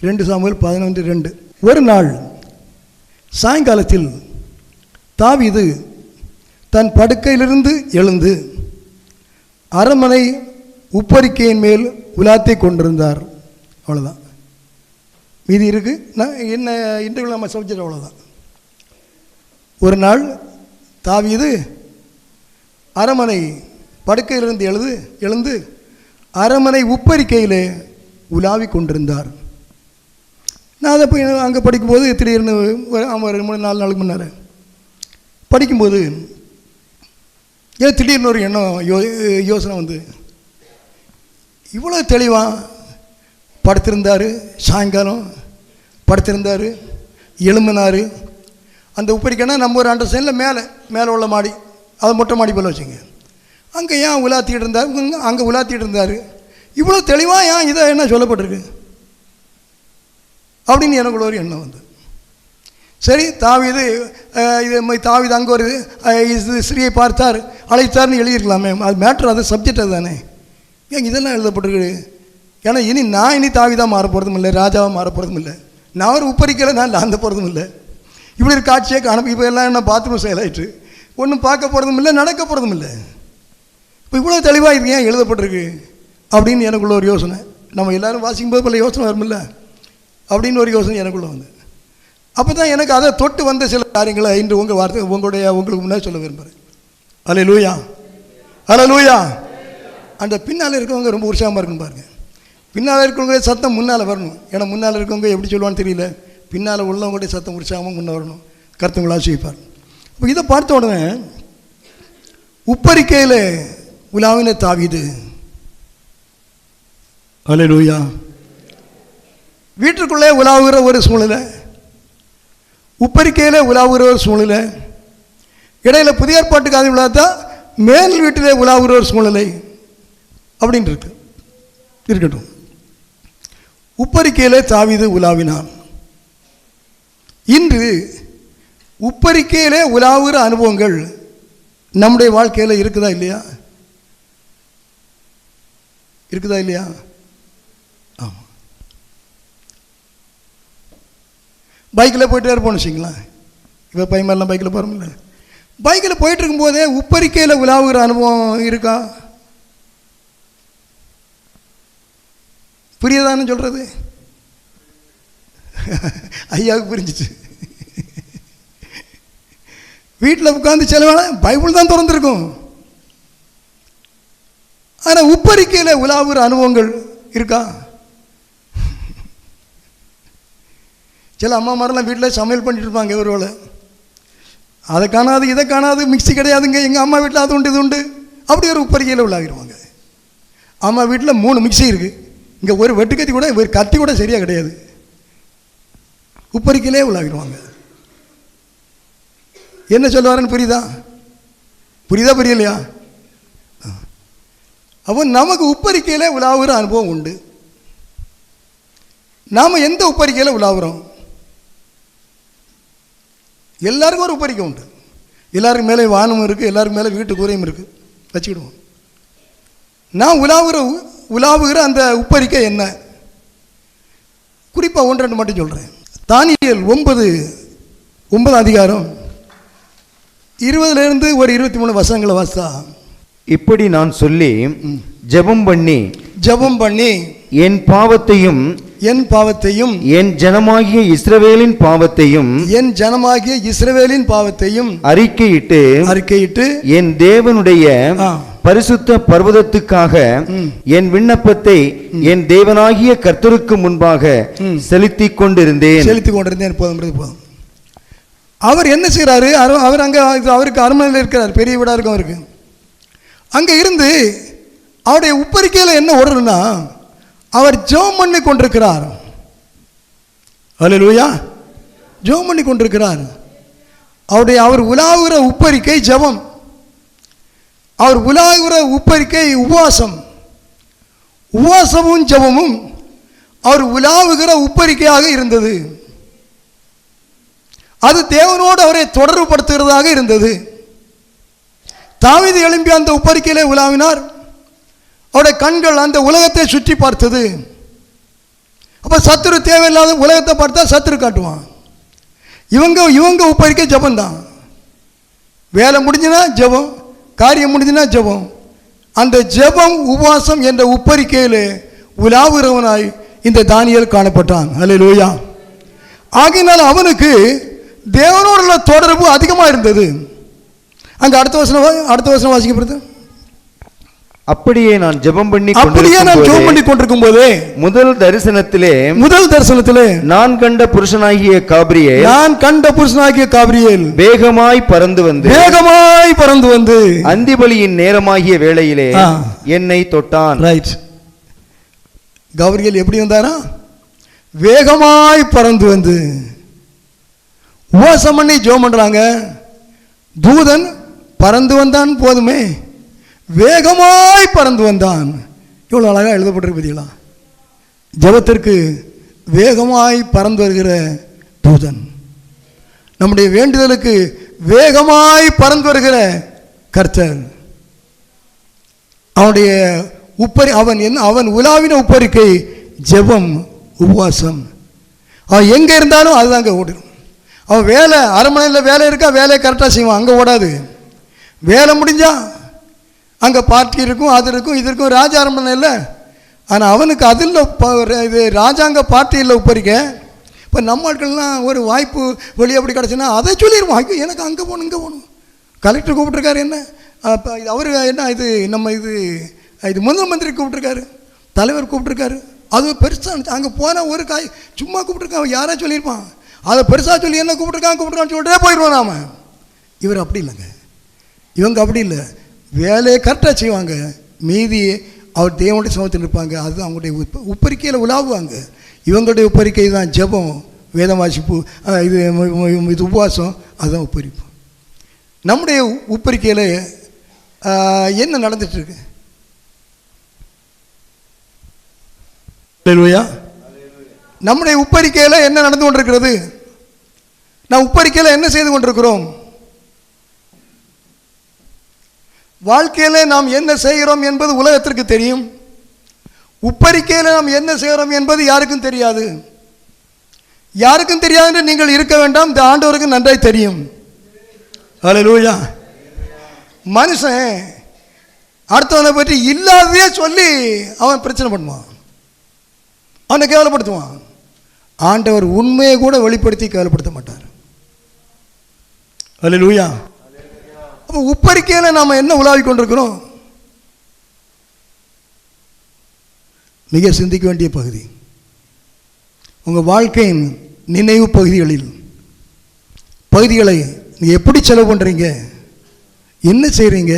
2 Samuel 11:2. ஒரு நாள் சாயங்காலத்தில் தாவீது தன் படுக்கையிலிருந்து எழுந்து அரண்மனை உப்பரிக்கையின் மேல் உலாத்தி கொண்டிருந்தார். அவ்வளோதான். மீதி இருக்கு. நான் என்ன இன்டர்வியூ நம்ம சப்ஜெக்ட் அவ்வளோதான். ஒரு நாள் தாவீது அரண்மனை படுக்கையிலிருந்து எழுந்து அரண்மனை உப்பரிக்கையிலே உலாவி கொண்டிருந்தார். நான் அதை போய் அங்கே படிக்கும்போது திடீர்னு 2-3-4 நாளுக்கு முன்னார் படிக்கும்போது ஏன் திடீர்னு ஒரு எண்ணம் யோசனை வந்து, இவ்வளோ தெளிவாக படுத்திருந்தார், சாயங்காலம் படுத்திருந்தார், எழும்பினார். அந்த உப்பரிக்கைனா நம்ம ஒரு அண்டர்ஸ்டாண்டில் மேலே உள்ள மாடி, அதை மொட்டை மாடி போல் வச்சுங்க, அங்கே ஏன் உலாத்திட்டு இருந்தார், அங்கே உலாத்திட்டு இருந்தார், இவ்வளோ தெளிவாக ஏன் இதை என்ன சொல்லப்பட்டிருக்கு அப்படின்னு எனக்குள்ள ஒரு எண்ணம் வந்து, சரி தாவீது அங்கே ஒரு ஸ்ரீயை பார்த்தார், அழைத்தார்னு எழுதியிருக்கலாமே, அது மேட்ரு, அது சப்ஜெக்ட் அது தானே, ஏன் இதெல்லாம் எழுதப்பட்டிருக்கு? ஏன்னா இனி தாவீதாக மாற போகிறதும் இல்லை, ராஜாவாக மாற போகிறதும் இல்லை, நான் ஒரு உப்பரிக்கையில் நான் லாந்த போகிறதும் இல்லை, இப்படி ஒரு காட்சியை காணும். இப்போ எல்லாம் என்ன பாத்ரூம் செயலாயிட்டு ஒன்றும் பார்க்க போகிறதும் இல்லை, நடக்க போகிறதும் இல்லை. இப்போ இவ்வளோ தெளிவாக இது ஏன் எழுதப்பட்டிருக்கு அப்படின்னு எனக்குள்ள ஒரு யோசனை. நம்ம எல்லோரும் வாசிக்கும் போது பல யோசனை வருமில்ல அப்படின்னு ஒரு யோசனை எனக்குள்ளே வந்து, அப்போ தான் எனக்கு அதை தொட்டு வந்த சில காரியங்களை இன்று உங்களுக்கு முன்னாடி சொல்ல விரும்புகிறேன். அல்லேலூயா, அல்லேலூயா. அந்த பின்னால் இருக்கவங்க ரொம்ப உற்சாகமாக இருக்கணும் பாருங்கள். பின்னால் இருக்கவங்க சத்தம் முன்னால் வரணும். ஏன்னா முன்னால் இருக்கவங்க எப்படி சொல்லுவான்னு தெரியல, பின்னால் உள்ளவங்களுடைய சத்தம் உற்சாகமாக முன்னே வரணும். கர்த்தங்களை ஆசீர்வதிப்பார். இப்போ இதை பார்த்த உடனே உப்பரிக்கையில் உலாவின தாவீது, அல்லேலூயா, வீட்டுக்குள்ளே உலாவுகிற ஒரு சூழ்நிலை, உப்பரிக்கையில் உலாவுகிற ஒரு சூழ்நிலை, இடையில் புதிய ஏற்பாட்டுக்கு அது விழாத்தா மேல் வீட்டிலே உலாவுகிற ஒரு சூழ்நிலை அப்படின்னு இருக்கட்டும். உப்பரிக்கையிலே தாவீது உலாவினான். இன்று உப்பரிக்கையிலே உலாவுகிற அனுபவங்கள் நம்முடைய வாழ்க்கையில் இருக்குதா இல்லையா? இருக்குதா இல்லையா? ஆமாம். பைக்கில் போயிட்டே இருப்போம்னு வச்சுங்களேன். இப்போ பையன்லாம் பைக்கில் போகிறோம்ல, பைக்கில் போயிட்டு இருக்கும்போதே உப்பரிக்கையில் உலாவுகிற அனுபவம் இருக்கா? புரியுதான்னு சொல்கிறது? ஐயாவுக்கு புரிஞ்சிச்சு. வீட்டில் உட்காந்து செலவான பைபிள் தான் திறந்துருக்கும், ஆனால் உப்பரிக்கையில் உலாவுகிற அனுபவங்கள் இருக்கா? சில அம்மா மாதிரிலாம் வீட்டில் சமையல் பண்ணிட்டு இருப்பாங்க, ஒருவேளை அதை காணாது இதை காணாது, மிக்சி கிடையாதுங்க, எங்கள் அம்மா வீட்டில் அது உண்டு இது உண்டு, அப்படி ஒரு உப்பரிக்கையில் உலாகிடுவாங்க. அம்மா வீட்டில் 3 மிக்சி இருக்குது, இங்கே ஒரு வெட்டுக்கத்தி கூட ஒரு கத்தி கூட சரியாக கிடையாது, உப்பரிக்கையிலே உலாகிடுவாங்க. என்ன சொல்லுவாருன்னு புரியுதா? புரியலையா? அப்போ நமக்கு உப்பரிக்கையில் உலாவுகிற அனுபவம் உண்டு. நாம் எந்த உப்பரிக்கையில் உலாவுறோம்? எல்லாருக்கும் ஒரு உப்பரிக்கை உண்டு. எல்லாருக்கும் மேலே வானமும் இருக்குது, எல்லாருக்கும் மேலே வீட்டு கூரையும் இருக்குது, வச்சுக்கிடுவோம். நான் உலாவுகிற அந்த உப்பரிக்கை என்ன? குறிப்பாக 1-2 மட்டும் சொல்கிறேன். தானியேல் 9 அதிகாரம் 20 ஒரு 23 வசனங்களை வாசித்தா, இப்படி நான் சொல்லி ஜெபம் பண்ணி என் பாவத்தையும் என் ஜனமாகிய இஸ்ரவேலின் பாவத்தையும் அறிக்கையிட்டு என் தேவனுடைய பரிசுத்த பர்வதத்துக்காக என் விண்ணப்பத்தை என் தேவனாகிய கர்த்தருக்கு முன்பாக செலுத்திக் கொண்டிருந்தேன். போதும். அவர் என்ன செய்கிறாரு? அவர் அங்கே அவருக்கு அரண்மனையில் இருக்கிறார், பெரிய வீடாக இருக்கும் அவருக்கு. அங்கே இருந்து அவருடைய உப்பரிக்கையில் என்ன ஓடுறதுன்னா, அவர் ஜெபம் பண்ணி கொண்டிருக்கிறார். அல்லேலூயா, ஜெபம் பண்ணி கொண்டிருக்கிறார். அவர் உலாவுகிற உப்பரிக்கை ஜெபம், அவர் உலாவுகிற உப்பரிக்கை உபவாசமும் ஜெபமும் அவர் உலாவுகிற உப்பரிக்கையாக இருந்தது. அது தேவனோடு அவரை தொடர்பு படுத்துகிறதாக இருந்தது. தாவீது எழும்பி அந்த உப்பரிக்கையிலே உலாவினார். அவருடைய கண்கள் அந்த உலகத்தை சுற்றி பார்த்தது. அப்போ சத்துரு தேவையில்லாத உலகத்தை பார்த்தா சத்துரு காட்டுவான். இவங்க உப்பரிக்கை ஜபந்தான். வேலை முடிஞ்சுனா ஜபம், காரியம் முடிஞ்சுனா ஜபம். அந்த ஜபம் உபவாசம் என்ற உப்பரிக்கையில் உலாவுகிறவனாய் இந்த தானியேல் காணப்பட்டான். அல்லேலூயா. ஆகினால் அவனுக்கு தேவனோடுள்ள தொடர்பு அதிகமாக இருந்தது. அங்கே அடுத்த வசனம் வாசிக்கப்படுது. அப்படியே நான் ஜெபம் பண்ணி கொண்டிருக்கும் போதே முதல் தரிசனத்திலே நான் கண்ட புருஷனாகிய காபிரியேல் வேகமாய் பறந்து வந்து அந்திபலியின் நேரமாகிய வேளையிலே என்னை தொட்டான். ரைட். காபிரியேல் எப்படி வந்தாரா? வேகமாய் பறந்து வந்து உபவாசம் பண்ணி ஜெபம் பண்றாங்க. தூதன் பறந்து வந்தான் போதுமே, வேகமாய் பறந்து வந்தான். இவ்வளோ அழகாக எழுதப்பட்டிருக்கு பார்த்தீங்களா? ஜெபத்திற்கு வேகமாய் பறந்து வருகிற தூதன், நம்முடைய வேண்டுதலுக்கு வேகமாய் பறந்து வருகிற கர்த்தர். அவனுடைய அவன் உலாவின உப்பரிக்கை ஜெபம், உபவாசம். அவன் எங்கே இருந்தாலும் அதுதாங்க ஓடிடும். அவன் வேலை அரண்மனையில் வேலை இருக்கா, வேலையை கரெக்டாக செய்வான், அங்கே ஓடாது. வேலை முடிஞ்சா அங்கே பார்ட்டி இருக்கும், அது இருக்கும், இது இருக்கும். ராஜா அரண்மனை இல்லை, ஆனால் அவனுக்கு அதில் இது ராஜாங்க பார்ட்டியில் உப்பரிக்க. இப்போ நம்ம ஆட்கள்லாம் ஒரு வாய்ப்பு வெளியே அப்படி கிடச்சுன்னா அதை சொல்லிடுவோம், எனக்கு அங்கே போகணும் இங்கே போகணும். கலெக்டர் கூப்பிட்ருக்காரு, என்ன இப்போ அவர் என்ன இது நம்ம இது முதல் மந்திரி கூப்பிட்ருக்காரு, தலைவர் கூப்பிட்ருக்காரு. அது பெருசாக அங்கே போனால் ஒரு சும்மா கூப்பிட்ருக்கான், யாரா சொல்லியிருப்பான். அதை பெருசாக சொல்லி என்ன கூப்பிட்ருக்கான்னு சொல்லிட்டே போயிடுவோம் நாம். இவர் அப்படி இல்லைங்க, இவங்க அப்படி இல்லை. வேலையை கரெக்டாக செய்வாங்க, மீதி அவர் தேவனுடைய சமூகத்தில் இருப்பாங்க. அதுதான் அவங்களுடைய உப்பரிக்கையில் உலாவுவாங்க. இவங்களுடைய உப்பரிக்கை தான் ஜெபம், வேதம் வாசிப்பு, இது உபவாசம், அதுதான் உப்பரிப்பு. நம்முடைய உப்பரிக்கையில் என்ன நடந்துட்டுருக்கு? நம்முடைய உப்பரிக்கையில் என்ன நடந்து கொண்டிருக்கிறது? நான் உப்பரிக்கையில் என்ன செய்து கொண்டிருக்கிறோம்? வாழ்க்கையில் நாம் என்ன செய்கிறோம் என்பது உலகத்திற்கு தெரியும். உப்பரிக்கையில் நாம் என்ன செய்கிறோம் என்பது யாருக்கும் தெரியாது. யாருக்கும் தெரியாது என்று நீங்கள் இருக்க வேண்டாம், இந்த ஆண்டவருக்கு நன்றாய் தெரியும். ஹல்லேலூயா. மனுஷன் அடுத்தவனை பற்றி இல்லாததே சொல்லி அவன் பிரச்சனை பண்ணுவான், அவனை கேவலப்படுத்துவான். ஆண்டவர் உண்மையை கூட வெளிப்படுத்தி கேவலப்படுத்த மாட்டார். ஹல்லேலூயா. அப்போ உப்பரிக்கையில் நாம் என்ன உலாவிக் கொண்டிருக்கிறோம்? மிக சிந்திக்க வேண்டிய பகுதி. உங்கள் வாழ்க்கையின் நினைவு பகுதிகளை நீங்கள் எப்படி செலவு பண்ணுறீங்க, என்ன செய்கிறீங்க?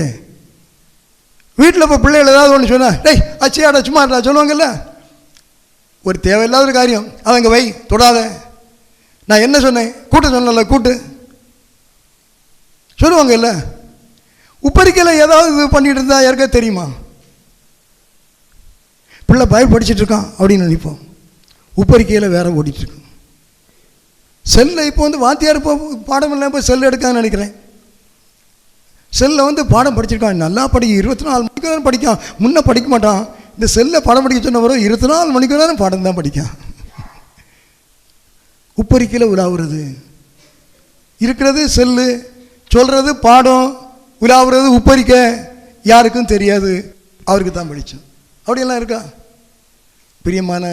வீட்டில் இப்போ பிள்ளைகள் ஏதாவது ஒன்று சொன்னால், டேய் அச்சியாடா சும்மா சொல்லுவாங்கல்ல, ஒரு தேவையில்லாத ஒரு காரியம், அதை அங்கே வை, தொடாத. நான் என்ன சொன்னேன்? கூட்டு சொன்னல, கூட்டு சொல்லுவாங்க இல்லை. உப்பரிக்கையில் ஏதாவது இது பண்ணிட்டு இருந்தா யாருக்கா தெரியுமா? பிள்ளை பைபிள் படிச்சுட்டு இருக்கான் அப்படின்னு நினைப்போம், உப்பரிக்கையில் வேற ஓடிட்டுருக்கு. செல்லை இப்போ வாத்தியார் இப்போ பாடம் இல்லை, இப்போ செல் எடுக்கான்னு நினைக்கிறேன். செல்லில் பாடம் படிச்சிருக்கான், நல்லா படிக்க 24 மணிக்கு நேரம் படிக்கான். முன்னே படிக்க மாட்டான், இந்த செல்லை பாடம் படிக்க சொன்ன வரும் 24 மணிக்கு நேரம் பாடம் தான் படிக்கான். உப்பரிக்கையில் உலாவுறது இருக்கிறது, செல்லு சொல்கிறது பாடம், உலாவுறது உப்பரிக்கை, யாருக்கும் தெரியாது, அவருக்கு தான் படித்தோம். அப்படியெல்லாம் இருக்கா? பிரியமான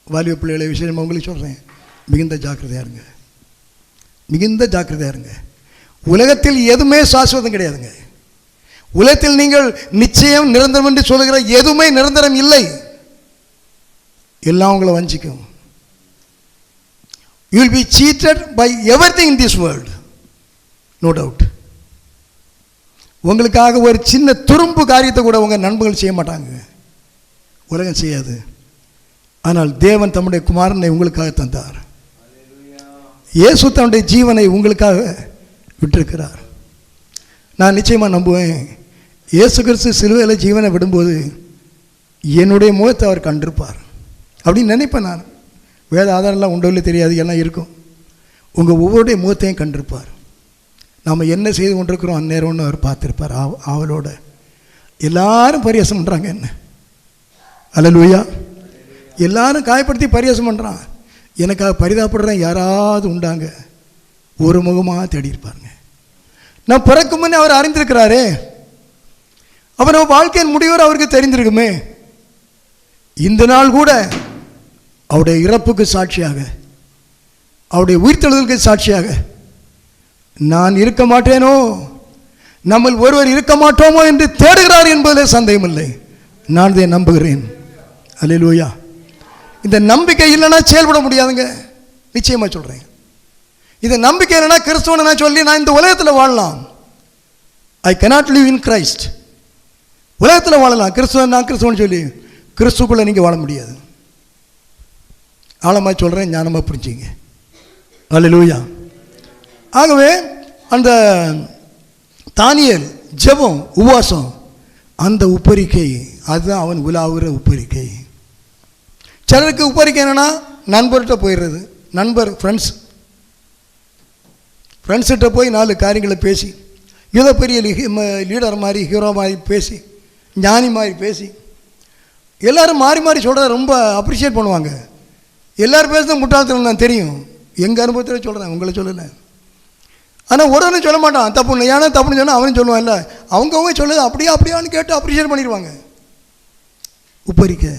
வாலிப பிள்ளைகளை விஷயம் உங்களுக்கு சொல்கிறேன், மிகுந்த ஜாக்கிரதையாக இருங்க, மிகுந்த ஜாக்கிரதையாக இருங்க. உலகத்தில் எதுவுமே சாஸ்வதம் கிடையாதுங்க. உலகத்தில் நீங்கள் நிச்சயம் நிரந்தரம் என்று சொல்லுகிற எதுவுமே நிரந்தரம் இல்லை. எல்லாம் உங்களை வஞ்சிக்கும். You will be cheated by everything in this world, no doubt. உங்களுக்காக ஒரு சின்ன துரும்பு காரியத்தை கூட உங்கள் நண்பர்கள் செய்ய மாட்டாங்க, உலகம் செய்யாது. ஆனால் தேவன் தம்முடைய குமாரனை உங்களுக்காக தந்தார். இயேசு தன்னுடைய ஜீவனை உங்களுக்காக விட்டிருக்கிறார். நான் நிச்சயமாக நம்புவேன், இயேசு கிறிஸ்து சிலுவையில் ஜீவனை விடும்போது என்னுடைய முகத்தை அவர் கண்டிருப்பார் அப்படின்னு நினைப்பேன். நான் வேத ஆதாரம்லாம் உண்டோ இல்லை தெரியாது, எல்லாம் இருக்கும். உங்கள் ஒவ்வொருடைய முகத்தையும் கண்டிருப்பார். நாம் என்ன செய்து கொண்டிருக்கிறோம் அந்நேரம் ஒன்று அவர் பார்த்துருப்பார். ஆவலோட எல்லாரும் பரியாசம் பண்ணுறாங்க என்ன. அல்லேலூயா. எல்லாரும் காயப்படுத்தி பரியாசம் பண்ணுறான். எனக்காக பரிதாபப்படுறேன் யாராவது உண்டாங்க? ஒரு முகமாக தேடி இருப்பாருங்க. நான் பிறக்கும் முன்னே அவர் அறிந்திருக்கிறாரே, அவர் நம்ம வாழ்க்கையின் முடிவர் அவருக்கு தெரிந்திருக்குமே. இந்த நாள் கூட அவருடைய இறப்புக்கு சாட்சியாக, அவருடைய உயிர்த்தெழுதலுக்கு சாட்சியாக நான் இருக்க மாட்டேனோ, நம்ம ஒருவர் இருக்க மாட்டோமோ என்று தேடுகிறார் என்பதில் சந்தேகமில்லை. நான் இதை நம்புகிறேன். அல்லேலூயா. இந்த நம்பிக்கை இல்லைன்னா செயல்பட முடியாதுங்க. நிச்சயமாக சொல்கிறேன். இந்த நம்பிக்கை இல்லைன்னா கிறிஸ்துவனை நான் சொல்லி நான் இந்த உலகத்தில் வாழலாம். ஐ cannot live in Christ. உலகத்தில் வாழலாம், நான் கிறிஸ்துவன் சொல்லி கிறிஸ்துக்குள்ளே நீங்கள் வாழ முடியாது. ஆழமாக சொல்கிறேன், ஞானமாக புரிஞ்சுங்க. அல்லேலூயா. ஆகவே அந்த தானியேல் ஜெபம் உபவாசம், அந்த உப்பரிக்கை அதுதான் அவன் உலாவுகிற உப்பரிக்கை. சிலருக்கு உப்பரிக்கை என்னென்னா நண்பர்கிட்ட போயிடுறது. நண்பர் ஃப்ரெண்ட்ஸ்கிட்ட போய் 4 காரியங்களை பேசி, ஏதோ பெரிய லீடர் மாதிரி ஹீரோ மாதிரி பேசி, ஞானி மாதிரி பேசி, எல்லோரும் மாறி மாறி சொல்கிறத ரொம்ப அப்ரிஷியேட் பண்ணுவாங்க. எல்லோரும் பேசுறது முட்டாள்தனம் தான் தெரியும். எங்கள் அனுபவத்தில் சொல்கிறேன், உங்களை சொல்லலை. ஆனால் ஒருவனும் சொல்ல மாட்டான் தப்புன்னு. ஏன்னா தப்புன்னு சொன்னால் அவனும் சொல்லுவான். இல்லை, அவங்கவுங்க சொல்லுது அப்படியான்னு கேட்டு அப்ரிஷியேட் பண்ணிடுவாங்க. உப்பரிக்கை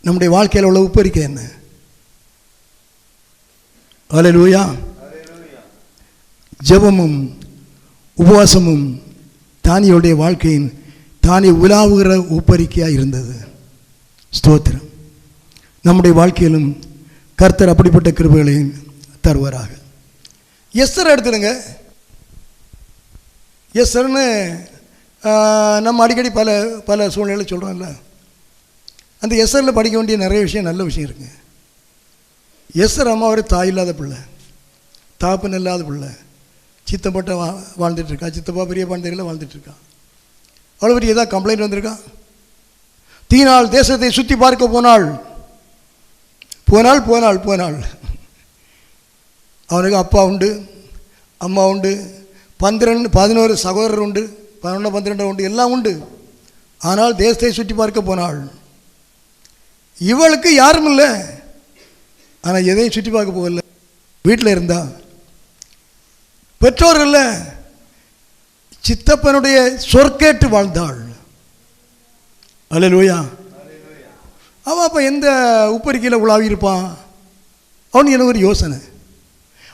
நம்முடைய வாழ்க்கையில் உள்ள உப்பரிக்கை என்ன? அல்லேலூயா. ஜெபமும் உபவாசமும் தானியோடைய வாழ்க்கையின் தானே உலாவுகிற உப்பரிக்கையாக இருந்தது. ஸ்தோத்திரம். நம்முடைய வாழ்க்கையிலும் கர்த்தர் அப்படிப்பட்ட கிருபைகளையும் தருவாராக. எஸ்தர் எடுத்துடுங்க. எஸ்தர்னு நம்ம அடிக்கடி பல சூழ்நிலை சொல்கிறோம்ல. அந்த எஸ்தரில் படிக்க வேண்டிய நிறைய விஷயம், நல்ல விஷயம் இருக்குங்க. எஸ்தர் அம்மா ஒரு தாய் இல்லாத பிள்ளை, தாப்பன் இல்லாத பிள்ளை, சித்தப்பட்ட வாழ்ந்துட்டுருக்கா, சித்தப்பா பெரியப்பான்னு தெரியல வாழ்ந்துட்டுருக்கா. அவ்வளோ பெரிய ஏதாவது கம்ப்ளைண்ட் வந்திருக்கா? தீனால் தேசத்தை சுற்றி பார்க்க போனாள். அவனுக்கு அப்பா உண்டு, அம்மா உண்டு, 11 சகோதரர் உண்டு, 12 உண்டு, எல்லாம் உண்டு. ஆனால் தேசத்தை சுற்றி பார்க்க போனாள். இவளுக்கு யாரும் இல்லை, ஆனால் எதையும் சுற்றி பார்க்க போகல. வீட்டில் இருந்தா. பெற்றோர்கள் சித்தப்பனுடைய சொற்கேட்டு வாழ்ந்தாள். அல்லேலூயா. அவன் அப்போ எந்த உப்பரிக்கையில் உலாவி இருப்பான்? அவனுக்கு எனக்கு ஒரு யோசனை.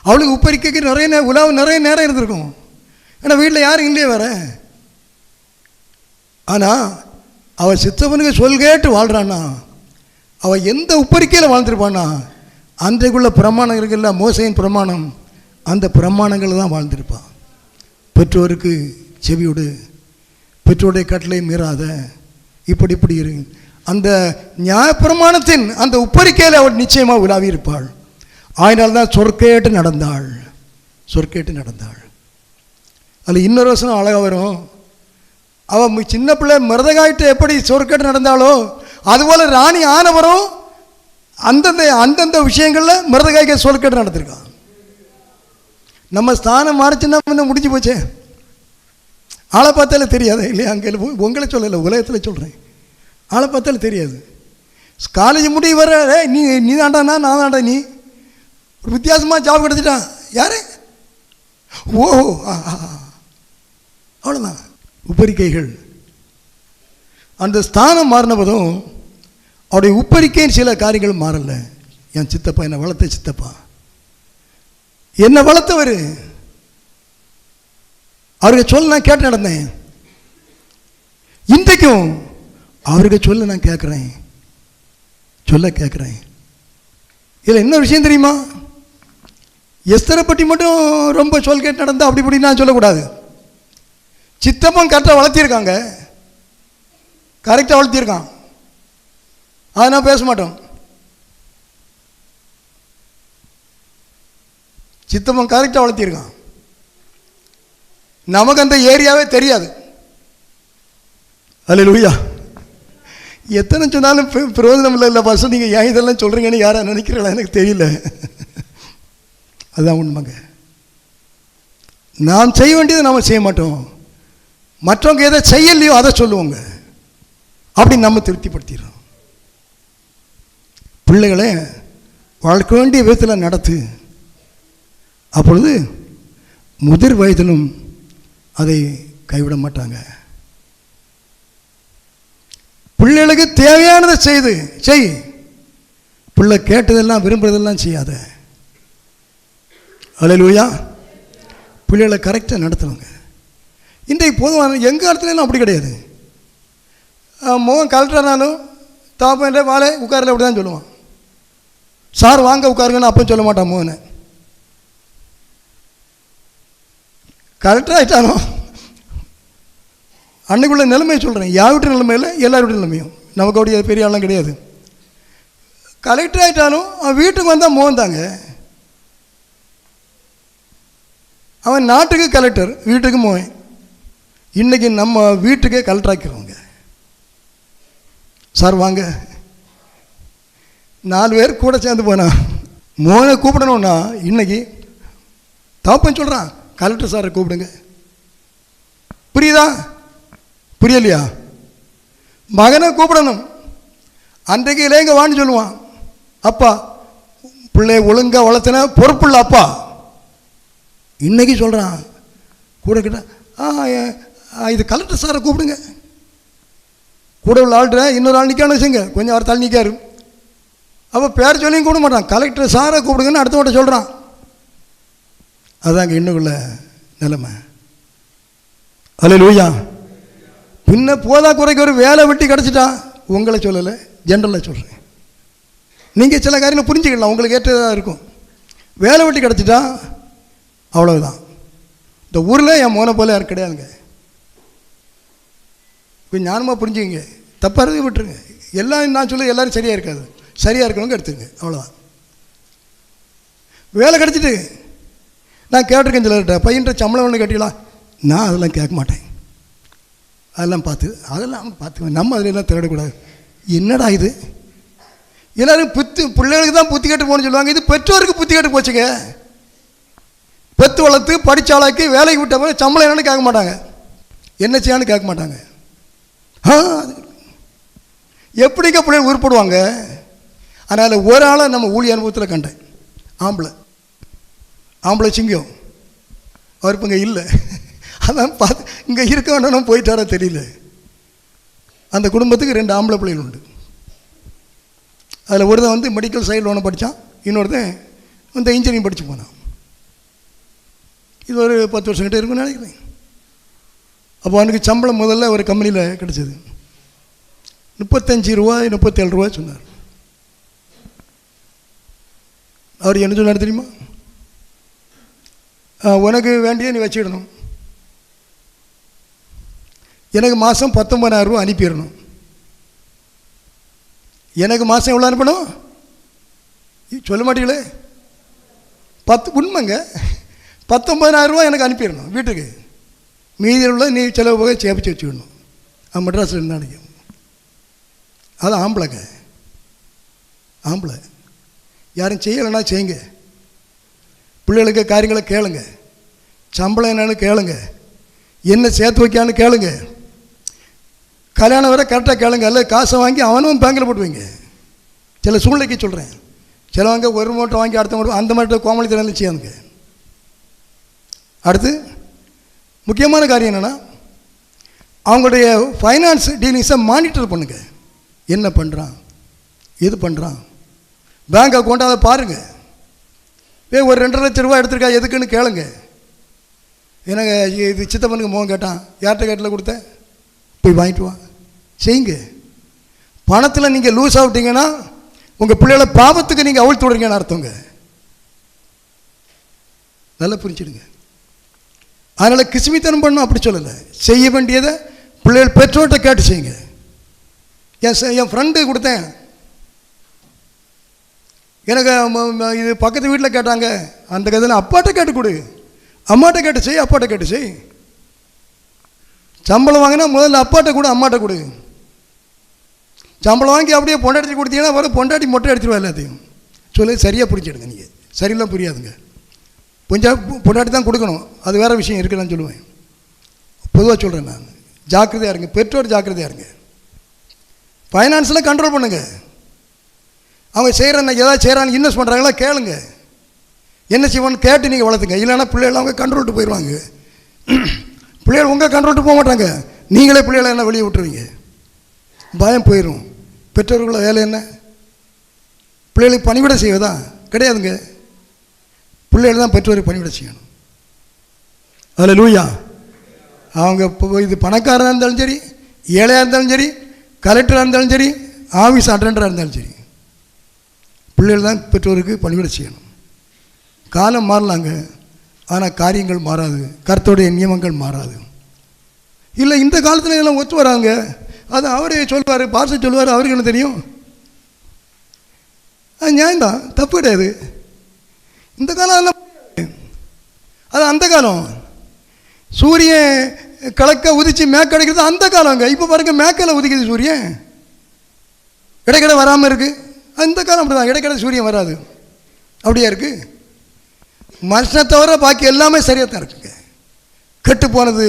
அவளுக்கு உப்பரிக்கைக்கு நிறைய நேரம் இருந்திருக்கும். ஏன்னா வீட்டில் யாரும் இல்லையே வேற. ஆனால் அவள் சித்தப்பனுக்கு சொல் கேட்டு வாழ்கிறான்னா, அவள் எந்த உப்பரிக்கையில் வாழ்ந்துருப்பான்னா, அன்றைக்குள்ள பிரமாணம் இருக்குல்ல, மோசையின் பிரமாணம், அந்த பிரமாணங்கள் தான் வாழ்ந்திருப்பான். பெற்றோருக்கு செவியோடு, பெற்றோருடைய கட்டளை மீறாத, இப்படி இரு, அந்த நியாயப்பிரமாணத்தின் அந்த உப்பரிக்கையில் அவள் நிச்சயமாக உலாவி இருப்பாள். ஆயினால்தான் சொற்கேட்டு நடந்தாள். அதில் இன்னொரு வசனம் அழகாக வரும். அவள் சின்ன பிள்ளை மிருதகாயிட்டு எப்படி சொற்கேட்டு நடந்தாளோ, அதுபோல் ராணி ஆனவரும் அந்தந்த விஷயங்களில் மிருதகாய்க்கு சொற்கேட்டு நடத்திருக்கான். நம்ம ஸ்தானம் மாறிச்சுன்னா வந்து முடிஞ்சு போச்சே. ஆளை பார்த்தாலே தெரியாது இல்லையா? அங்கே உங்களை சொல்லலை, உலகத்தில் சொல்கிறேன். ஆளை பார்த்தாலும் தெரியாது. காலேஜ் முடிவு வர நீ தாண்டானா நான் தாண்டா, நீ ஒரு வித்தியாசமாக ஜாப் கிடச்சிட்டான். யாரு? ஓ, அவ்வளோதான். உப்பரிக்கைகள். அந்த ஸ்தானம் மாறினதும் அவருடைய உப்பரிக்கையின் சில காரியங்கள் மாறல. என் சித்தப்பா, என்னை வளர்த்த சித்தப்பா, என்னை வளர்த்தவர், அவருக்கு சொல்ல நான் கேட்டு நடந்தேன். இன்றைக்கும் அவருக்கு சொல்ல நான் கேட்குறேன். இதில் என்ன விஷயம் தெரியுமா? எஸ்தரை பற்றி மட்டும் ரொம்ப சொல் கேட்டு நடந்தா அப்படி இப்படி நான் சொல்லக்கூடாது. சித்தப்பன் கரெக்டாக வளர்த்திருக்காங்க, அதை நான் பேச மாட்டோம். சித்தப்பன் கரெக்டாக வளர்த்திருக்கான். நமக்கு அந்த ஏரியாவே தெரியாது. அல்லேலூயா. எத்தனை சொன்னாலும் பிரயோஜனம் இல்லை. பஸ் நீங்கள் ஏன் இதெல்லாம் சொல்கிறீங்கன்னு யாரா நினைக்கிறீங்களா எனக்கு தெரியல. அதுதான் உண்மைங்க. நாம் செய்ய வேண்டியதை நாம் செய்ய மாட்டோம். மற்றவங்க எதை செய்யலையோ அதை சொல்லுவோங்க. அப்படி நம்ம திருப்திப்படுத்திடுறோம். பிள்ளைகளை வளர்க்க வேண்டிய விதத்தில் நடத்து. அப்பொழுது முதிர் வயதிலும் அதை கைவிட மாட்டாங்க. பிள்ளைகளுக்கு தேவையானதை செய். பிள்ளை கேட்டதெல்லாம் விரும்புறதெல்லாம் செய்யாத. அல்லேலூயா. பிள்ளைகளை கரெக்டாக நடத்துவாங்க. இன்றைக்கு பொதுவான எங்கள் இடத்துலலாம் அப்படி கிடையாது. மோகன் கலெக்டர்னாலும் தாப்பன்ற வாழை உட்காரல அப்படி தான் சொல்லுவான். சார் வாங்க உட்காருங்கன்னு அப்போ சொல்ல மாட்டான் மோகனை. கலெக்டர் ஆகிட்டானோ அன்னைக்குள்ள நிலைமையை சொல்கிறேன். யார் வீட்டு நிலைமையில் எல்லார் வீட்டு நிலைமையும் நமக்கு அப்படி பெரிய ஆளும் கிடையாது. கலெக்டர் ஆகிட்டாலும் அவன் வீட்டுக்கு வந்தால் மோகன் தாங்க. அவன் நாட்டுக்கு கலெக்டர், வீட்டுக்கு மோகன். இன்றைக்கி நம்ம வீட்டுக்கே கலெக்டர் ஆக்கிறவங்க. சார் வாங்க, 4 பேர் கூட சேர்ந்து போனா மோகனை கூப்பிடணும்னா இன்னைக்கு தாப்பன் சொல்கிறான் கலெக்டர் சாரை கூப்பிடுங்க. புரியுதா? புரியலையா? மகனை கூப்பிடணும். அன்றைக்கு இளையங்க வான்னு சொல்லுவான். அப்பா பிள்ளைய ஒழுங்காக வளர்த்தின பொறுப்புள்ள அப்பா. இன்னைக்கு சொல்கிறான் கூட கிட்ட இது கலெக்டர் சாரை கூப்பிடுங்க. கூட உள்ள ஆள்கிட்ட இன்னொரு ஆள் நிற்கான்னு வச்சுங்க, கொஞ்சம் அவர் தள்ளி நிற்காரு. அப்போ பேர் சொல்லியும் கூப்பிட மாட்டான். கலெக்டர் சாரை கூப்பிடுங்கன்னு அடுத்தவட்ட சொல்கிறான். அதாங்க இன்னுக்குள்ள நிலைமை. அல்லேலூயா. பின்ன போதா குறைக்கு ஒரு வேலை வெட்டி கிடச்சிட்டா, உங்களை சொல்லலை, ஜென்ரலாக சொல்கிறேன். நீங்கள் சில காரியங்களை புரிஞ்சுக்கலாம், உங்களுக்கு ஏற்றதாக இருக்கும். வேலை வெட்டி கிடச்சிட்டா அவ்வளவுதான். இந்த ஊரில் என் மோனை போல யாரும் கிடையாதுங்க. கொஞ்சம் ஞானமாக புரிஞ்சுங்க, தப்பாக இருந்து விட்டுருங்க. எல்லாம் நான் சொல்ல எல்லாரும் சரியாக இருக்காது, சரியாக இருக்கணுங்க எடுத்துங்க, அவ்வளோதான். வேலை கிடச்சிட்டு நான் கேட்டிருக்கேன் சிலர்கிட்ட, பையன்கிட்ட சம்பளம் ஒன்று கட்டிக்கலாம். நான் அதெல்லாம் கேட்க மாட்டேன். அதெல்லாம் பார்த்துக்குவேன். நம்ம அதிலெல்லாம் தேடக்கூடாது. என்னடா இது, எல்லோரும் பிள்ளைகளுக்கு தான் புத்தி கேட்டு போகணும்னு சொல்லுவாங்க. இது பெற்றோருக்கு புத்தி கேட்டு போச்சுங்க. பெற்று வளர்த்து படித்தாளாக்கி வேலைக்கு விட்ட போது சம்பளம் என்னன்னு கேட்க மாட்டாங்க, என்ன செய்யான்னு கேட்க மாட்டாங்க. எப்படிங்க பிள்ளைகள் உருப்படுவாங்க? அதனால் ஒரு ஆளை நம்ம ஊழிய அனுபவத்தில் கண்டேன். ஆம்பளை சிங்கம். அவர் இப்போ இங்கே இல்லை. அதான் பார்த்து இங்கே இருக்க வேண்டாம் போயிட்டாரா தெரியல. அந்த குடும்பத்துக்கு 2 ஆம்பளை பிள்ளைகள் உண்டு. அதில் ஒருத்தன் மெடிக்கல் சைடில் ஒன்று படித்தான், இன்னொருத்தன் இன்ஜினியரிங் படித்து போனான். இது ஒரு 10 வருஷம் கிட்டே இருக்குன்னு நினைக்கிறேன். அப்போ அவனுக்கு சம்பளம் முதல்ல ஒரு கம்பெனியில் கிடச்சிது. 35 ரூபா 37 ரூபா சொன்னார். அவர் என்ன சொன்னார் தெரியுமா? உனக்கு வேண்டிய நீ வச்சுக்கிடணும், எனக்கு மாதம் 19,000 ரூபா அனுப்பிடணும். எனக்கு மாதம் எவ்வளோ அனுப்பணும் சொல்ல மாட்டீங்களே? உண்மைங்க, 19,000 ரூபா எனக்கு அனுப்பிடணும் வீட்டுக்கு. மீதியில் உள்ள நீ செலவு போக சேமித்து வச்சுக்கணும். மெட்ராஸில் இருந்தாலும் அது ஆம்பளைங்க. யாரும் செய்யலைன்னா செய்யுங்க. பிள்ளைகளுக்கு காரியங்களை கேளுங்க. சம்பளம் என்னன்னு கேளுங்க, என்ன சேர்த்து வைக்கான்னு கேளுங்க. கல்யாணம் வரை கரெக்டாக கேளுங்க. அல்ல காசை வாங்கி அவனும் பேங்கில் போட்டு வைங்க. சில சூழ்நிலைக்கு சொல்கிறேன். சிலவங்க ஒரு மூட்டை வாங்கி அடுத்த மூட்டை, அந்த மாதிரி கோமளி தினம் செய்யாதுங்க. அடுத்து முக்கியமான காரியம் என்னென்னா, அவங்களுடைய ஃபைனான்ஸ் டீலிங்ஸை மானிட்டர் பண்ணுங்க. என்ன பண்ணுறான், எது பண்ணுறான், பேங்க் அக்கௌண்ட் அதை பாருங்கள். ஒரு 2.5 லட்சம் ரூபா எடுத்துருக்கா, எதுக்குன்னு கேளுங்க. எனக்கு இது சித்தப்பனுக்கு மோகம் கேட்டான், யார்கிட்ட கேட்டில் கொடுத்தேன், போய் வாங்கிட்டு வா, செய்யுங்க. பணத்தில் நீங்கள் லூஸ் ஆகிட்டீங்கன்னா உங்கள் பிள்ளைகளை பாவத்துக்கு நீங்கள் அவிழ்த்து விடுறீங்கன்னு அர்த்தங்க. நல்லா புரிஞ்சுடுங்க. அதனால் கிசுமித்தனம் பண்ணணும் அப்படி சொல்லலை. செய்ய வேண்டியதை பிள்ளைகள் பெற்றோர்கிட்ட கேட்டு செய்யுங்க. என் ஃப்ரெண்டு கொடுத்தேன், எனக்கு இது பக்கத்து வீட்டில் கேட்டாங்க, அந்த கதையில் அப்பாட்ட கேட்டு கொடு, அம்மாட்ட கேட்டு செய், அப்பாட்ட கேட்டு செய். சம்பளம் வாங்கினா முதல்ல அப்பாட்ட கொடு, அம்மாட்ட கொடு. சம்பளம் வாங்கி அப்படியே பொண்டாட்டி கொடுத்தீங்கன்னா வர பொண்டாட்டி மொட்டை அடிச்சிருவா எல்லாத்தையும். சொல்லி சரியாக புரிஞ்சிடுங்க. நீங்கள் சரியில்லாம் புரியாதுங்க. கொஞ்சம் பொண்டாட்டி தான் கொடுக்கணும், அது வேறு விஷயம் இருக்குன்னு சொல்லுவேன். பொதுவாக சொல்கிறேன் நான், ஜாக்கிரதையாக இருங்க, பெற்றோர் ஜாக்கிரதையாக இருங்க. ஃபைனான்ஸில் கண்ட்ரோல் பண்ணுங்க. அவங்க செய்கிறேன் ஏதாவது செய்கிறான்னு இன்வெஸ்ட் பண்ணுறாங்களா கேளுங்க, என்ன செய்வான்னு கேட்டு நீங்கள் வளர்த்துங்க. இல்லைன்னா பிள்ளைகள் அவங்க கண்ட்ரோல்ட்டு போயிடுவாங்க. பிள்ளைகள் உங்கள் கண்ட்ரோல்ட்டு போக மாட்டாங்க, நீங்களே பிள்ளைகளை என்ன வெளியே விட்டுருவீங்க. பயம் போயிடும். பெற்றோர்களோட வேலை என்ன? பிள்ளைகளுக்கு பணிவிட செய்வதா? கிடையாதுங்க. பிள்ளைகள் தான் பெற்றோருக்கு பணிவிட செய்யணும். அதில் லூயா. அவங்க இது பணக்காரராக இருந்தாலும் சரி, ஏழையாக இருந்தாலும் சரி, கலெக்டராக இருந்தாலும் சரி, ஆஃபீஸ் அட்டெண்டராக இருந்தாலும் சரி, பிள்ளைகள் தான் பெற்றோருக்கு பணிவிட செய்யணும். காலம் மாறலாங்க, ஆனால் காரியங்கள் மாறாது, கர்த்தருடைய நியமங்கள் மாறாது. இல்லை இந்த காலத்தில் எல்லாம் ஒத்து வராங்க, அது அவரே சொல்வார், பாச சொல்வார், அவருக்கு என்ன தெரியும்? அது நியாயம்தான், தப்பு கிடையாது. இந்த காலம் எல்லாம் அது அந்த காலம். சூரியன் கிழக்க உதிச்சு மேற்கு அடிக்கிறது அந்த காலங்க. இப்போ பாருங்க, மேற்கில் உதிக்குது சூரியன், இடைக்கடை வராமல் இருக்குது. அந்த காலம் அப்படி தான், இடைக்கடை சூரியன் வராது. அப்படியா இருக்குது? மனுஷனை தவிர பாக்கி எல்லாமே சரியாக தான் இருக்குங்க. கெட்டு போனது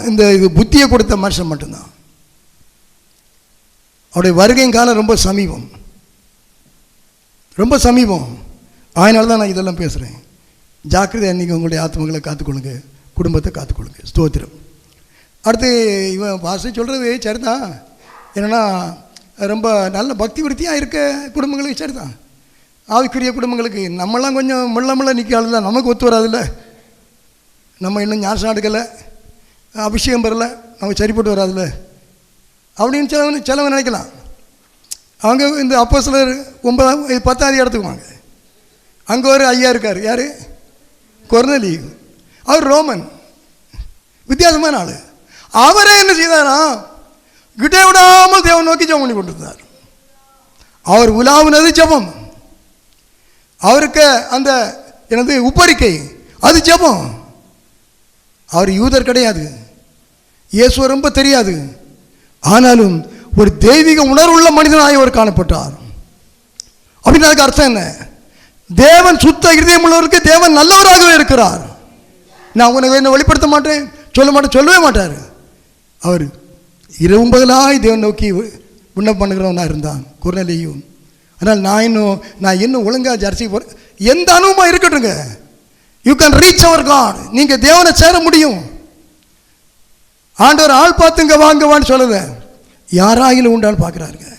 இந்த இது புத்தியை கொடுத்த மனுஷன் மட்டும்தான். அவருடைய வருகையின் காலம் ரொம்ப சமீபம், ரொம்ப சமீபம். அதனால தான் நான் இதெல்லாம் பேசுகிறேன். ஜாக்கிரதை, அன்றைக்கி உங்களுடைய ஆத்மங்களை காத்துக்கொள்ளுங்க, குடும்பத்தை காத்துக்கொள்ளுங்க. ஸ்தோத்திரம். அடுத்து இவன் பாச சொல்கிறது சரிதான். என்னென்னா ரொம்ப நல்ல பக்தி விருத்தியாக இருக்க குடும்பங்களுக்கு சரிதான், ஆவிக்குரிய குடும்பங்களுக்கு. நம்மளாம் கொஞ்சம் முள்ள நிற்காதுல்ல, நமக்கு ஒத்து வராதில்ல. நம்ம இன்னும் ஞானம் எடுக்கலை, அபிஷேகம் பெறலை, நமக்கு சரிப்பட்டு வராதில்ல அப்படின்னு சிலவங்க நினைக்கலாம். அவங்க இந்த அப்போஸ்தலர் 10ஆம் இடத்துக்கு வாங்க. அங்கே ஒரு ஐயா இருக்கார். யார்? கொர்நேலியு. அவர் ரோமன், வித்தியாசமான ஆள். அவரே என்ன செய்தாரா, கிட்டே விடாமல் தேவன் நோக்கி ஜெபம் பண்ணி கொண்டிருந்தார். அவர் உலாவுனது ஜெபம், அவருக்கு அந்த எனது உப்பரிக்கை அது ஜெபம். அவர் யூதர் கிடையாது, இயேசு ரொம்ப தெரியாது. ஆனாலும் ஒரு தெய்வீக உணர்வுள்ள மனிதனாக அவர் காணப்பட்டார். அப்படின்னு அதுக்கு அர்த்தம் என்ன? தேவன் சுத்த இருதயம் உள்ளவருக்கு தேவன் நல்லவராகவே இருக்கிறார். நான் உனக்கு என்ன வெளிப்படுத்த மாட்டேன், சொல்லவே மாட்டார். அவர் இரவும் பகலாய் தேவன் நோக்கி விண்ணப்பம் பண்ணுகிறவனாக இருந்தான் கொர்நேலியு. ஆனால் நான் இன்னும் ஒழுங்காக ஜர்சிக்கு போகிறேன். எந்த அனுபவமாக இருக்கட்டுங்க, you can reach our God. நீங்கள் தேவனை சேர முடியும். ஆண்டவர் ஆள் பார்த்துங்க வாங்கவான்னு சொல்லலை, யாராகிலும் உண்டால் பார்க்குறாருங்க.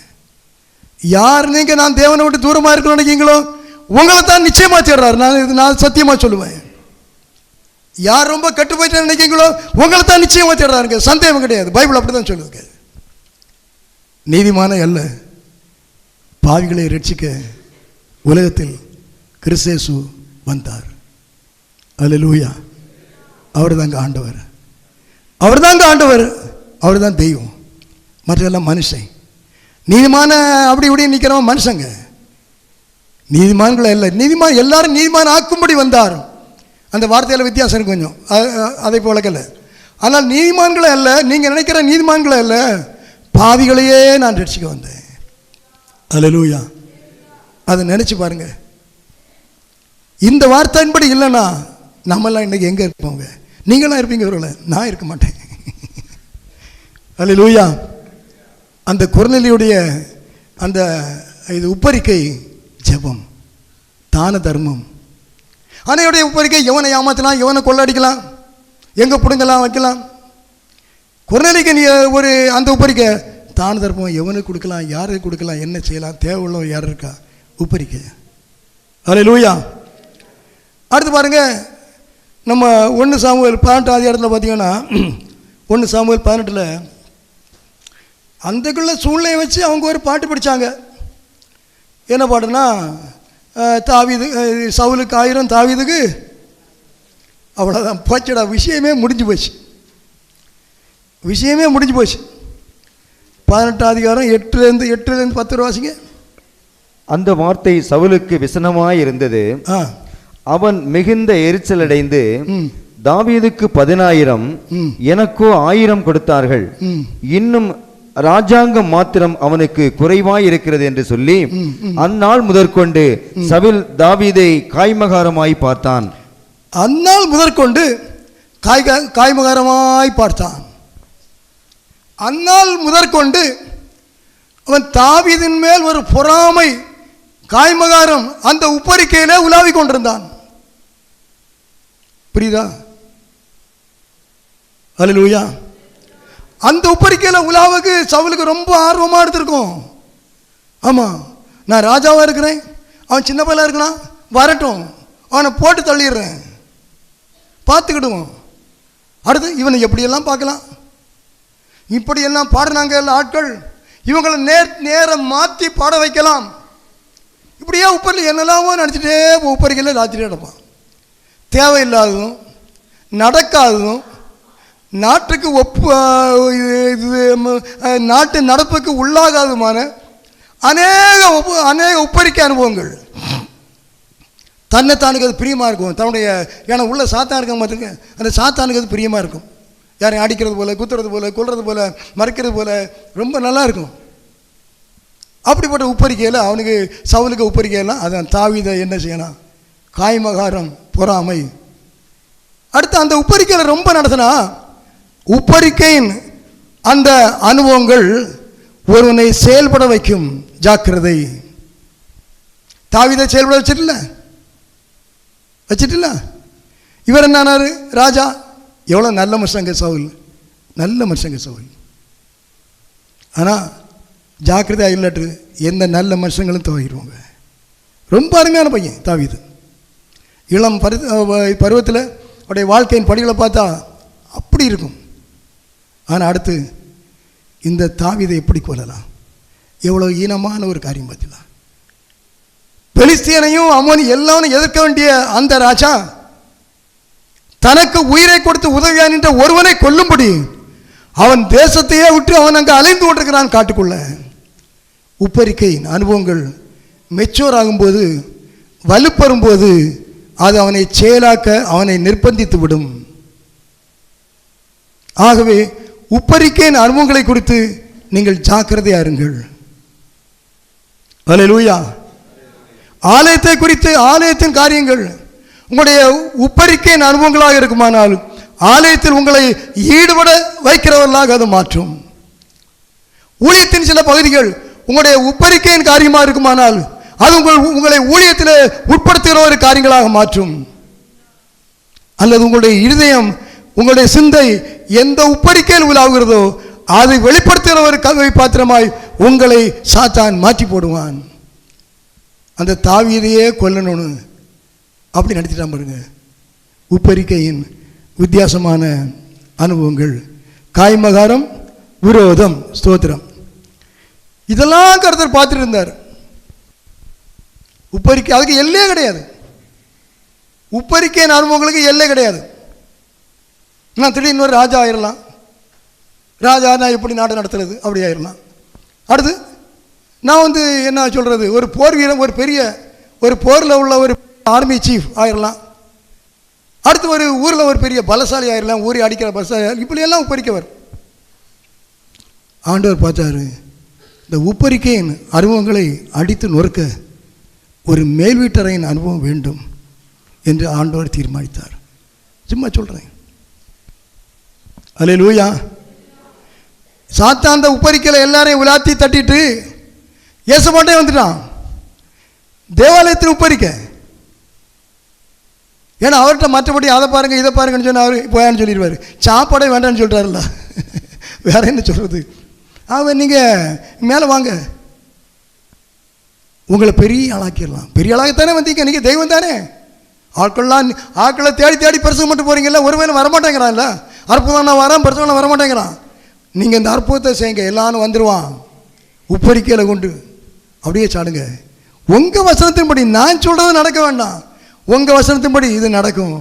யார் நீங்கள் நான் தேவனை விட்டு தூரமாக இருக்கணும்னு நினைக்கிறீங்களோ உங்களை தான் நிச்சயமாக தேடுறாரு. நான் சத்தியமாக சொல்லுவேன். யார் ரொம்ப கெட்டு போயிட்டு நினைக்கிறீங்களோ உங்களை தான் நிச்சயமாக தேடுறாருங்க, சந்தேகம் கிடையாது. பைபிள் அப்படி தான் சொல்லுதுங்க. நீதிமான அல்ல, பாவிகளை ரட்சிக்க உலகத்தில் கிறிஸ்து வந்தார். அல்லேலூயா. அவர் தாங்க ஆண்டவர், அவர் தாங்க ஆண்டவர், அவர் தான் தெய்வம், மற்றெல்லாம் மனுஷன். நீதிமான அப்படி இப்படி நிற்கிறவன் மனுஷங்க, நீதிமான்களை இல்லை. எல்லாரும் நீதிமான் ஆக்கும்படி வந்தார். அந்த வார்த்தையில் வித்தியாசம் இருக்கு கொஞ்சம், அதை போலக்கல. ஆனால் நீதிமான்களை அல்ல, நீங்கள் நினைக்கிற நீதிமான்களை அல்ல, பாவிகளையே நான் ரட்சிக்க வந்தேன். அல்லேலூயா. அதை நினச்சி பாருங்க. இந்த வார்த்தையின்படி இல்லைன்னா நம்மெல்லாம் இன்றைக்கி எங்கே இருப்போங்க? நீங்களாம் இருப்பீங்க, ஒருவேளை நான் இருக்க மாட்டேன். அல்லேலூயா. அந்த கொர்நேலியுடைய அந்த இது உப்பரிக்கை ஜெபம், தான தர்மம். அன்னையுடைய உப்பரிக்கை எவனை ஏமாற்றலாம், எவனை கொள்ளடிக்கலாம், எங்கே பிடுங்கலாம் வைக்கலாம். கொர்நேலிக்கு நீ ஒரு அந்த உப்பரிக்கை தான தர்மம் எவனுக்கு கொடுக்கலாம், யாருக்கு கொடுக்கலாம், என்ன செய்யலாம், தேவை உள்ளவன் யார் இருக்கா, உப்பரிக்கை. அல்லேலூயா. அடுத்து பாருங்க, நம்ம 1 சாமுவேல் 18ஆம் இடத்துல பார்த்தீங்கன்னா 1 சாமுவேல் 18 அந்தக்குள்ள சூழ்நிலையை வச்சு அவங்க ஒரு பாட்டு படித்தாங்க. என்ன பாட்டுனா, தாவீது சவுலுக்கு 1000 தாவீதுக்கு அவ்வளோதான், போச்சடா, விஷயமே முடிஞ்சு போச்சு, விஷயமே முடிஞ்சு போச்சு. 18ஆம் அதிகாரம் 8லேருந்து 10 வாசிங்க. அந்த வார்த்தை சவுலுக்கு விசனமாய் இருந்தது. அவன் மிகுந்த எரிச்சல் அடைந்து, தாவீதுக்கு 10,000 எனக்கோ 1000 கொடுத்தார்கள், இன்னும் ராஜாங்கம் மாத்திரம் அவனுக்கு குறைவாய் இருக்கிறது என்று சொல்லி அந்நாள் முதற்கொண்டு சவுல் தாவீதை காய்மகாரமாய் பார்த்தான். அந்நாள் முதற்கொண்டு காய்மகாரமாய் பார்த்தான். அந்நாள் முதற்கொண்டு அவன் தாவீதின் மேல் ஒரு பொறாமை காய்மகாரம் அந்த உப்பரிக்கையிலே உலாவிக் கொண்டிருந்தான். புரியுதா? அல்லேலூயா. அந்த உப்பரிக்கையில் உலாவுக்கு சவுலுக்கு ரொம்ப ஆர்வமாக எடுத்திருக்கும். ஆமாம், நான் ராஜாவாக இருக்கிறேன், அவன் சின்ன பையலாக இருக்கிறான், வரட்டும், அவனை போட்டு தள்ளிடுறேன், பார்த்துக்கிடுவோம். அடுத்து இவனை எப்படியெல்லாம் பார்க்கலாம், இப்படியெல்லாம் பாடினாங்க எல்லா ஆட்கள், இவங்களை நேரம் மாற்றி பாட வைக்கலாம். இப்படியே உப்பரில் என்னெல்லாமோ நினச்சிட்டே உப்பரிக்கையில் ராத்திரி நடப்பான். தேவையில்லாததும் நடக்காததும் நாட்டுக்கு நாட்டு நடப்புக்கு உள்ளாகாதுமான அநேக உப்பரிக்கை அனுபவங்கள். தன்னைத்தானுக்கு அது பிரியமாக இருக்கும். தன்னுடைய ஏன்னா உள்ள சாத்தான் இருக்க பார்த்துங்க, அந்த சாத்தானுக்கு அது பிரியமாக இருக்கும். யாரையும் அடிக்கிறது போல், குத்துறது போல், கொல்றது போல், மறைக்கிறது போல் ரொம்ப நல்லா இருக்கும். அப்படிப்பட்ட உப்பரிக்கையில் அவனுக்கு சவுலுக்கு உப்பரிக்கையெல்லாம் அதான் தாவீதை என்ன செய்யணும், காய்மகாரம், பொறாமை. அடுத்து அந்த உப்பரிக்கையில் ரொம்ப நடத்தினா உப்பரிக்கையின் அந்த அனுபவங்கள் ஒருவனை செயல்பட வைக்கும். ஜாக்கிரதை. தாவீதை செயல்பட வச்சிட்டில்ல. இவர் என்னானாரு, ராஜா. எவ்வளோ நல்ல மனுஷங்க சவுல், நல்ல மனுஷங்க சவுல். ஆனால் ஜாக்கிரதையாக இல்லாட்டு எந்த நல்ல மனுஷங்களும் துவங்கிடுவாங்க. ரொம்ப அருமையான பையன் தாவீது. இளம் பருவத்தில் அவருடைய வாழ்க்கையின் படிகளை பார்த்தா அப்படி இருக்கும். ஆனால் அடுத்து இந்த தாவீதை எப்படி கொள்ளலாம், எவ்வளோ ஈனமான ஒரு காரியம் பார்த்தீங்களா. பெலிஸ்தியனையும் அம்மோனி எல்லாரும் எதிர்க்க வேண்டிய அந்த ராஜா தனக்கு உயிரை கொடுத்து உதவியான் என்ற ஒருவனை கொல்லும்படி அவன் தேசத்தையே விட்டு அவன் அங்கே அலைந்து கொண்டிருக்கிறான் காட்டுக்குள்ள. உப்பரிக்கையின் அனுபவங்கள் மெச்சூர் ஆகும்போது, வலுப்பெறும்போது அது அவனை செயலாக்க அவனை நிர்பந்தித்து விடும். ஆகவே உப்பரிக்கையின் அனுபவங்களை குறித்து நீங்கள் ஜாக்கிரதையா இருங்கள். அல்லேலூயா. ஆலயத்தை குறித்து, ஆலயத்தின் காரியங்கள் உங்களுடைய உப்பரிக்கையின் அனுபவங்களாக இருக்குமானால் ஆலயத்தில் உங்களை ஈடுபட வைக்கிறவர்களாக அது மாற்றும். ஊழியத்தின் சில பகுதிகள் உங்களுடைய உப்பரிக்கையின் காரியமாக இருக்குமானால் அது உங்களை ஊழியத்தில் உட்படுத்துகிற ஒரு காரியங்களாக மாற்றும். அல்லது உங்களுடைய இருதயம், உங்களுடைய சிந்தை எந்த உப்பரிக்கையில் உலாவுகிறதோ அதை வெளிப்படுத்துகிற ஒரு கல்வி பாத்திரமாய் உங்களை சாத்தான் மாற்றி போடுவான். அந்த தாவீதையே கொல்லணும்னு அப்படி நடத்திட்டான் பாருங்க. உப்பரிக்கையின் வித்தியாசமான அனுபவங்கள், காய்மகாரம், விரோதம், ஸ்தோத்திரம், இதெல்லாம் கர்த்தர் பார்த்துட்டு இருந்தார். உப்பரிக்கை அதுக்கு எல்லையே கிடையாது. உப்பரிக்கையின் அனுபவங்களுக்கு எல்லை கிடையாது. நான் திடீர்னு ஒரு ராஜா ஆயிடலாம். ராஜா நான் எப்படி நாடு நடத்துறது அப்படி ஆயிடலாம். அடுத்து நான் என்ன சொல்கிறது, ஒரு போர் வீரன், ஒரு பெரிய ஒரு போரில் உள்ள ஒரு ஆர்மி சீஃப் ஆயிடலாம். அடுத்து ஒரு ஊரில் ஒரு பெரிய பலசாலி ஆயிடலாம், ஊரை அடிக்கிற பலசாலி, இப்படியெல்லாம் உப்பரிக்கவர். ஆண்டவர் பார்த்தாரு, இந்த உப்பரிக்கையின் அனுபவங்களை அடித்து நொறுக்க ஒரு மேல் வீட்டறையின் அனுபவம் வேண்டும் என்று ஆண்டவர் தீர்மானித்தார். சும்மா சொல்கிறேன். அல்லேலூயா. சாத்தான் அந்த உப்பரிக்கையில் எல்லாரையும் உலாத்தி தட்டிட்டு ஏசமாட்டே வந்துட்டான். தேவாலயத்தில் உப்பரிக்கை. ஏன்னா அவர்கிட்ட மற்றபடி அதை பாருங்க இதை பாருங்கன்னு சொன்னால் அவர் போயான்னு சொல்லிடுவார். சாப்பாடே வேண்டான்னு சொல்கிறாருல்ல, வேற என்ன சொல்கிறது. அவன் நீங்கள் மேலே வாங்க, உங்களை பெரிய ஆளாக்கிடலாம். பெரிய ஆளாகத்தானே வந்தீங்க, நீங்கள் தெய்வம் தானே. ஆட்களை தேடி தேடி பரிசு மட்டும் போகிறீங்கல்ல, ஒருவேளை வரமாட்டேங்கிறான்ல. அற்புதம் நான் வரேன், பரிசு நான் வரமாட்டேங்கிறான். நீங்கள் இந்த அற்புதத்தை செய்யுங்க, எல்லாரும் வந்துடுவான். உப்பரிக்கையில் கொண்டு அப்படியே சாடுங்க. உங்கள் வசனத்தின்படி, நான் சொல்கிறது நடக்க வேண்டாம், உங்கள் வசனத்தின்படி இது நடக்கும்.